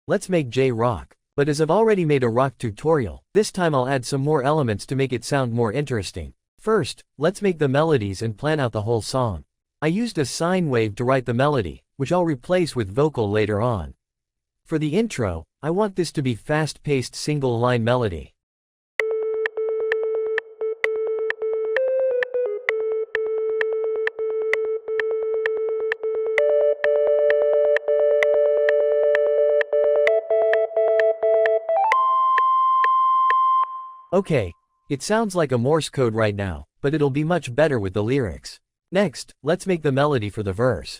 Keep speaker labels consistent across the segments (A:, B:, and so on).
A: Let's make j-rock. But as I've already made a rock tutorial, this time I'll add some more elements to make it sound more interesting. First, let's make the melodies and plan out the whole song. I used a sine wave to write the melody, which I'll replace with vocal later on. For the intro, I want this to be fast-paced single-line melody. Okay, it sounds like a Morse code right now, but it'll be much better with the lyrics. Next, let's make the melody for the verse.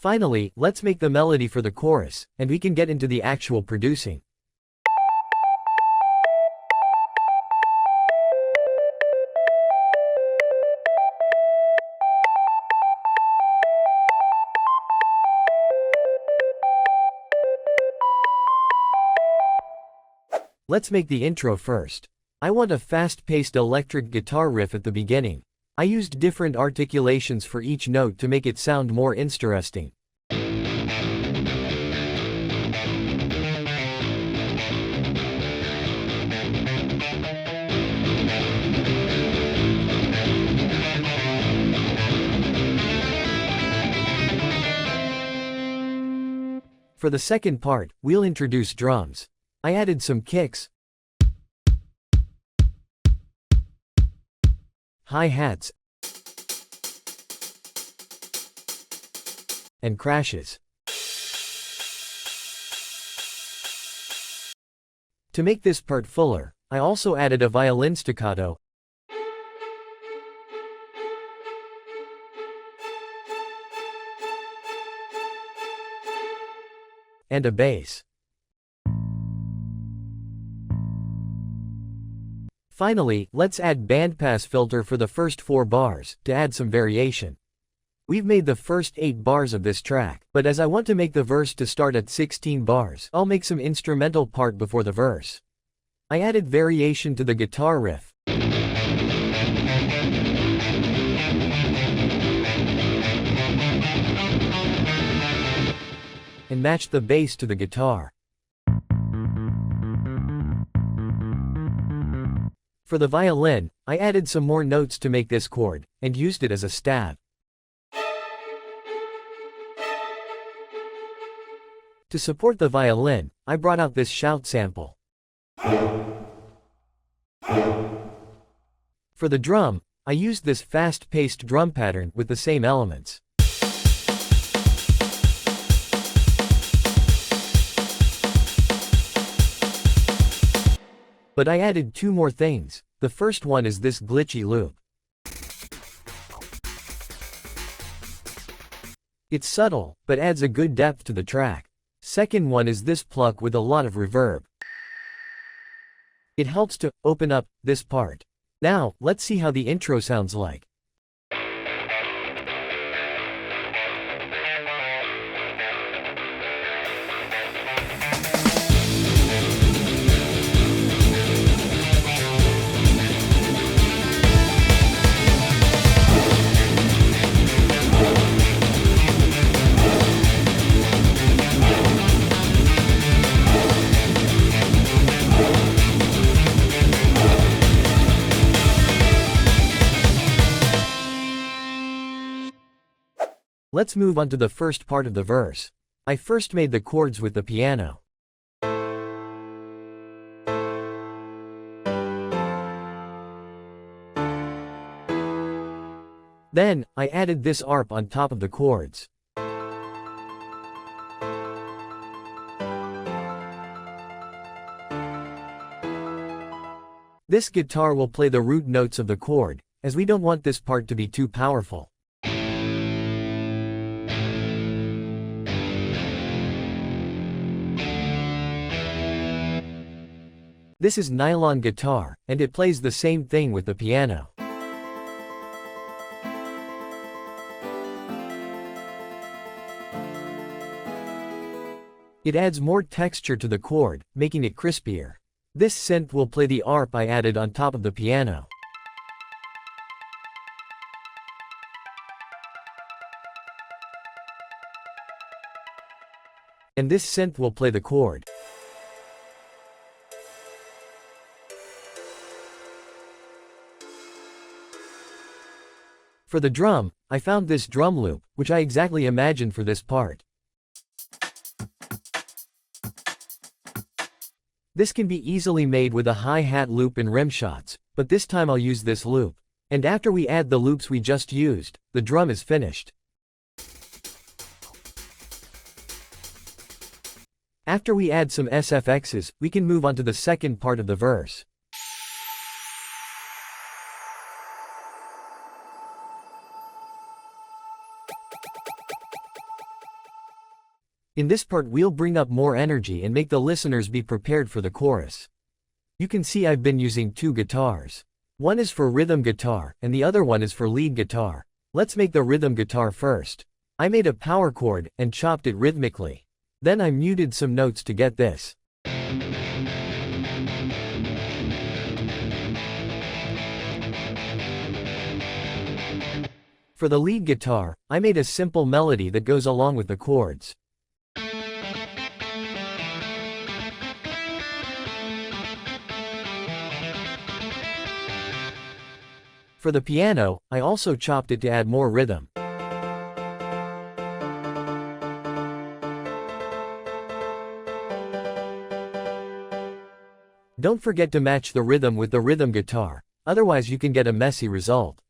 A: Finally, let's make the melody for the chorus, and we can get into the actual producing. Let's make the intro first. I want a fast-paced electric guitar riff at the beginning. I used different articulations for each note to make it sound more interesting. For the second part, we'll introduce drums. I added some kicks, hi-hats, and crashes. To make this part fuller, I also added a violin staccato and a bass. Finally, let's add bandpass filter for the first 4 bars, to add some variation. We've made the first 8 bars of this track, but as I want to make the verse to start at 16 bars, I'll make some instrumental part before the verse. I added variation to the guitar riff, and matched the bass to the guitar. For the violin, I added some more notes to make this chord, and used it as a stab. To support the violin, I brought out this shout sample. For the drum, I used this fast-paced drum pattern with the same elements. But I added 2 more things. The first one is this glitchy loop. It's subtle, but adds a good depth to the track. Second one is this pluck with a lot of reverb. It helps to open up this part. Now, let's see how the intro sounds like. Let's move on to the first part of the verse. I first made the chords with the piano. Then, I added this arp on top of the chords. This guitar will play the root notes of the chord, as we don't want this part to be too powerful. This is nylon guitar, and it plays the same thing with the piano. It adds more texture to the chord, making it crispier. This synth will play the arp I added on top of the piano. And this synth will play the chord. For the drum, I found this drum loop, which I exactly imagined for this part. This can be easily made with a hi-hat loop and rim shots, but this time I'll use this loop. And after we add the loops we just used, the drum is finished. After we add some SFXs, we can move on to the second part of the verse. In this part we'll bring up more energy and make the listeners be prepared for the chorus. You can see I've been using two guitars. One is for rhythm guitar, and the other one is for lead guitar. Let's make the rhythm guitar first. I made a power chord, and chopped it rhythmically. Then I muted some notes to get this. For the lead guitar, I made a simple melody that goes along with the chords. For the piano, I also chopped it to add more rhythm. Don't forget to match the rhythm with the rhythm guitar, otherwise you can get a messy result.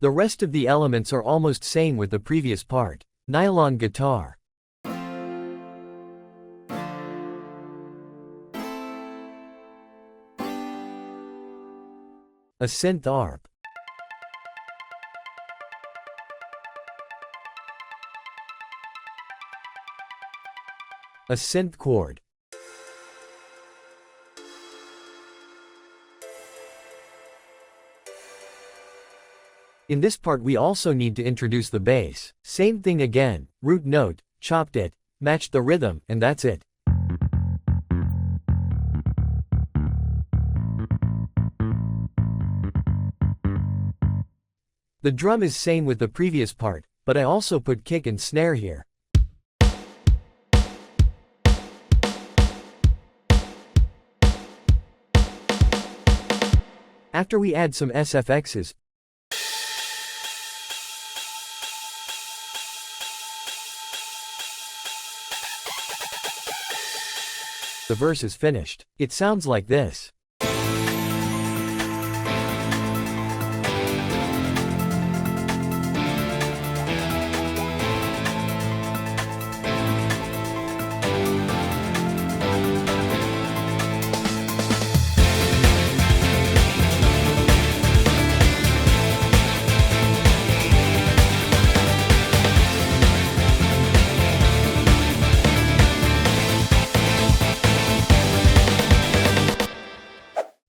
A: The rest of the elements are almost same with the previous part. Nylon guitar. A synth arp. A synth chord. In this part we also need to introduce the bass. Same thing again, root note, chopped it, matched the rhythm, and that's it. The drum is same with the previous part, but I also put kick and snare here. After we add some SFXs, the verse is finished. It sounds like this.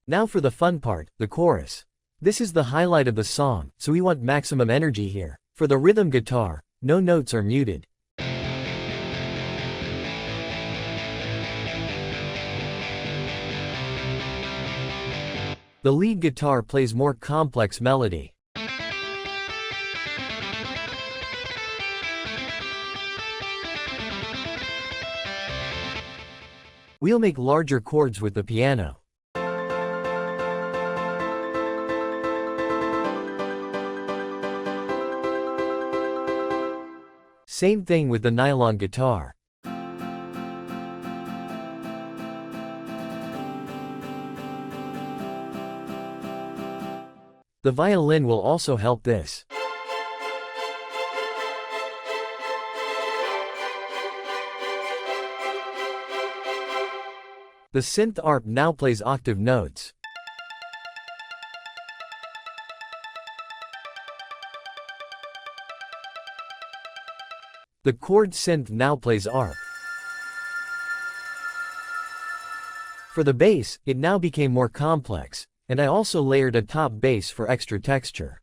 A: Now for the fun part, the chorus. This is the highlight of the song, so we want maximum energy here. For the rhythm guitar, no notes are muted. The lead guitar plays more complex melody. We'll make larger chords with the piano. Same thing with the nylon guitar. The violin will also help this. The synth arp now plays octave notes. The chord synth now plays arp. For the bass, it now became more complex, and I also layered a top bass for extra texture.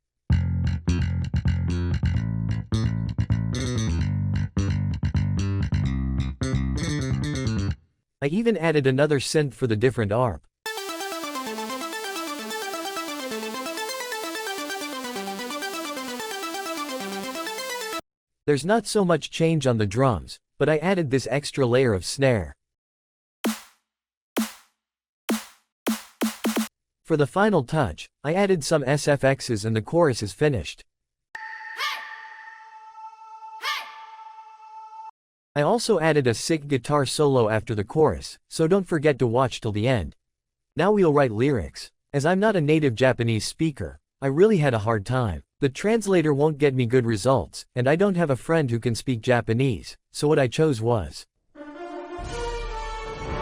A: I even added another synth for the different ARP. There's not so much change on the drums, but I added this extra layer of snare. For the final touch, I added some SFXs and the chorus is finished. I also added a sick guitar solo after the chorus, so don't forget to watch till the end. Now we'll write lyrics. As I'm not a native Japanese speaker, I really had a hard time. The translator won't get me good results, and I don't have a friend who can speak Japanese, so what I chose was...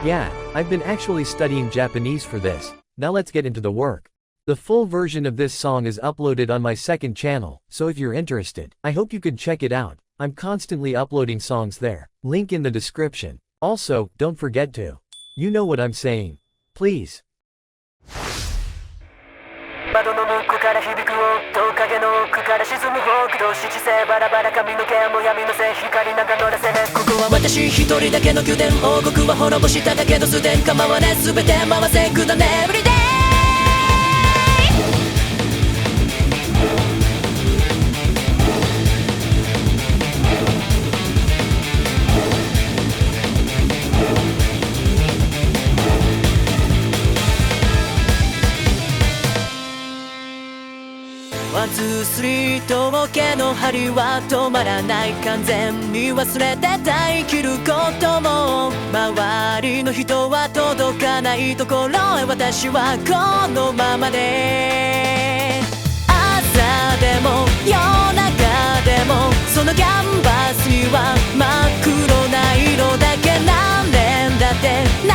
A: Yeah, I've been actually studying Japanese for this. Now let's get into the work. The full version of this song is uploaded on my second channel, so if you're interested, I hope you could check it out. I'm constantly uploading songs there. Link in the description. Also, don't forget to... You know what I'm saying. Please.
B: 窓の向こうから響く音影の奥から沈む北斗七星バラバラ髪の毛も闇のせ光なんか乗らせねここは私一人だけの宮殿王国は滅ぼしただけどすでに構わね全て回せくだねエブリデイワンツースリーと毛の針は止まらない完全に忘れてた生きることも周りの人は届かないところへ私はこのままで朝でも夜中でもそのキャンバスには真っ黒な色だけ何年だって